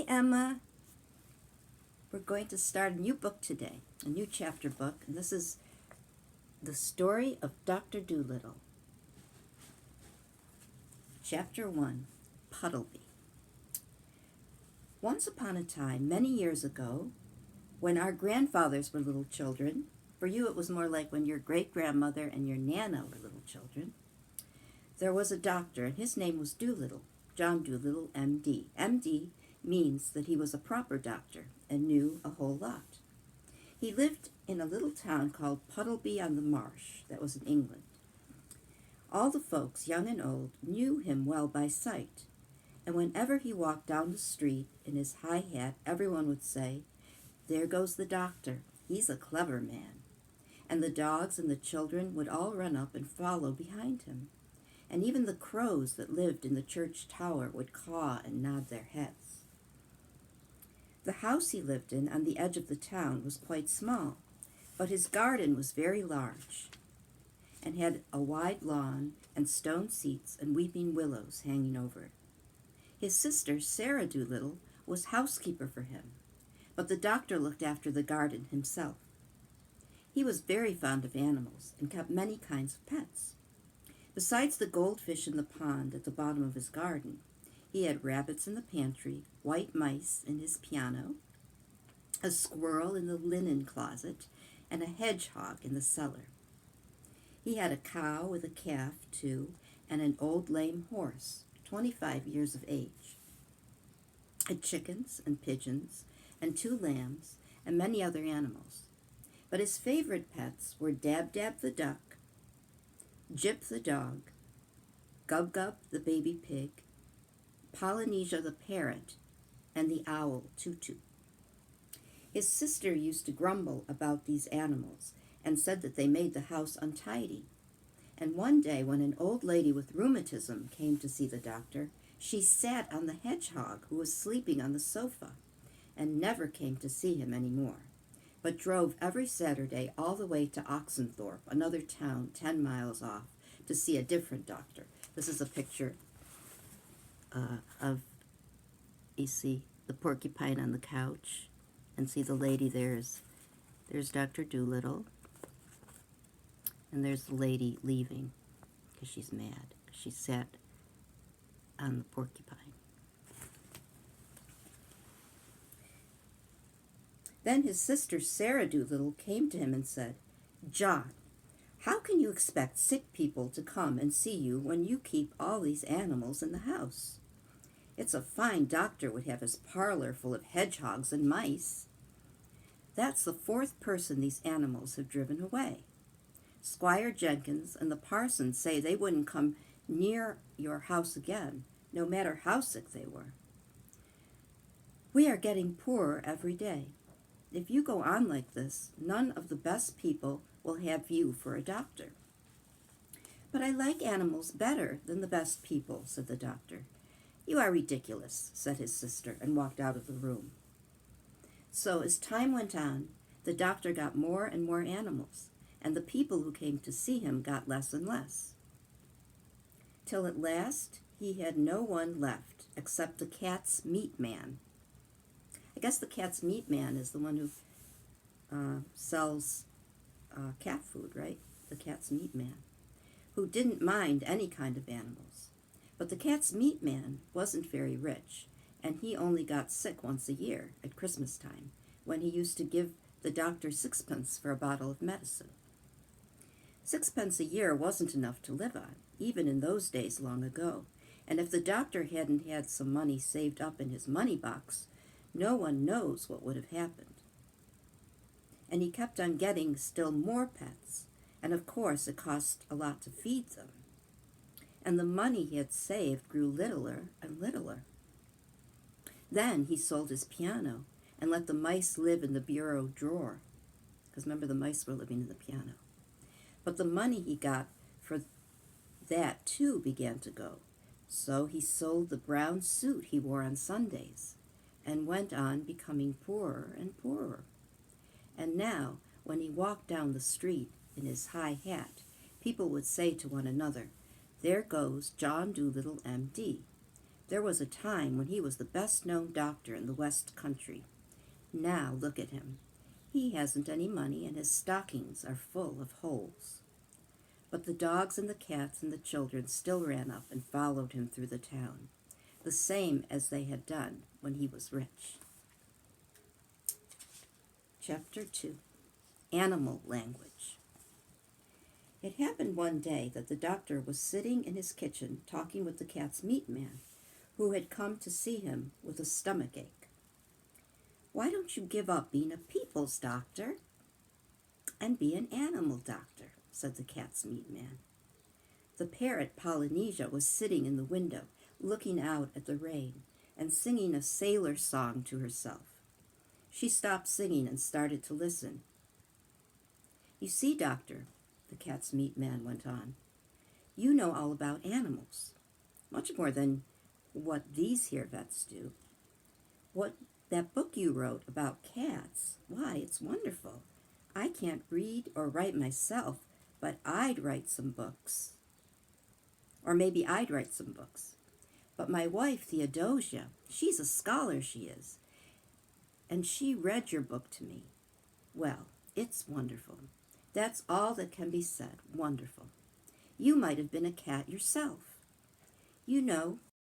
Hi, Emma. We're going to start a new book today, a new chapter book, and this is The Story of Dr. Dolittle. Chapter 1, Puddleby. Once upon a time, many years ago, when our grandfathers were little children, for you it was more like when your great-grandmother and your Nana were little children, there was a doctor, and his name was Dolittle, John Dolittle, M.D. M.D. means that he was a proper doctor and knew a whole lot. He lived in a little town called Puddleby on the Marsh that was in England. All the folks, young and old, knew him well by sight, and whenever he walked down the street in his high hat, everyone would say, "There goes the doctor, he's a clever man." And the dogs and the children would all run up and follow behind him, and even the crows that lived in the church tower would caw and nod their heads. The house he lived in on the edge of the town was quite small, but his garden was very large and had a wide lawn and stone seats and weeping willows hanging over it. His sister, Sarah Dolittle, was housekeeper for him, but the doctor looked after the garden himself. He was very fond of animals and kept many kinds of pets. Besides the goldfish in the pond at the bottom of his garden, he had rabbits in the pantry, white mice in his piano, a squirrel in the linen closet, and a hedgehog in the cellar. He had a cow with a calf, too, and an old lame horse, 25 years of age. Had chickens and pigeons and 2 lambs and many other animals. But his favorite pets were Dab-Dab the duck, Jip the dog, Gub-Gub the baby pig, Polynesia the parrot, and the owl, Tutu. His sister used to grumble about these animals and said that they made the house untidy. And one day when an old lady with rheumatism came to see the doctor, she sat on the hedgehog who was sleeping on the sofa and never came to see him any more, but drove every Saturday all the way to Oxenthorpe, another town 10 miles off, to see a different doctor. This is a picture of, you see the porcupine on the couch, and see the lady there's Dr. Dolittle, and there's the lady leaving because she's mad. She sat on the porcupine. Then his sister Sarah Dolittle came to him and said, "John, how can you expect sick people to come and see you when you keep all these animals in the house? It's a fine doctor would have his parlor full of hedgehogs and mice. That's the 4th person these animals have driven away. Squire Jenkins and the parson say they wouldn't come near your house again, no matter how sick they were. We are getting poorer every day. If you go on like this, none of the best people will have you for a doctor." "But I like animals better than the best people," said the doctor. "You are ridiculous," said his sister, and walked out of the room. So as time went on, the doctor got more and more animals, and the people who came to see him got less and less, till at last he had no one left except the cat's meat man. I guess the cat's meat man is the one who sells cat food, right? The cat's meat man, who didn't mind any kind of animals. But the cat's meat man wasn't very rich, and he only got sick once a year at Christmas time, when he used to give the doctor 6pence for a bottle of medicine. 6pence a year wasn't enough to live on, even in those days long ago, and if the doctor hadn't had some money saved up in his money box, no one knows what would have happened. And he kept on getting still more pets, and of course it cost a lot to feed them. And the money he had saved grew littler and littler. Then he sold his piano and let the mice live in the bureau drawer, because remember the mice were living in the piano. But the money he got for that too began to go, so he sold the brown suit he wore on Sundays and went on becoming poorer and poorer. And now, when he walked down the street in his high hat, people would say to one another, "There goes John Dolittle, M.D. There was a time when he was the best-known doctor in the West Country. Now look at him. He hasn't any money, and his stockings are full of holes. But the dogs and the cats and the children still ran up and followed him through the town, the same as they had done when he was rich. Chapter 2. Animal Language. It happened one day that the doctor was sitting in his kitchen talking with the cat's meat man, who had come to see him with a stomach ache. "Why don't you give up being a people's doctor and be an animal doctor?" said the cat's meat man. The parrot Polynesia was sitting in the window, looking out at the rain and singing a sailor song to herself. She stopped singing and started to listen. "You see, doctor," the cat's meat man went on, "you know all about animals, much more than what these here vets do. What that book you wrote about cats, why, it's wonderful. I can't read or write myself, but I'd write some books. Or maybe I'd write some books. But my wife, Theodosia, she's a scholar, she is, and she read your book to me. Well, it's wonderful. That's all that can be said, wonderful. You might have been a cat yourself. You know,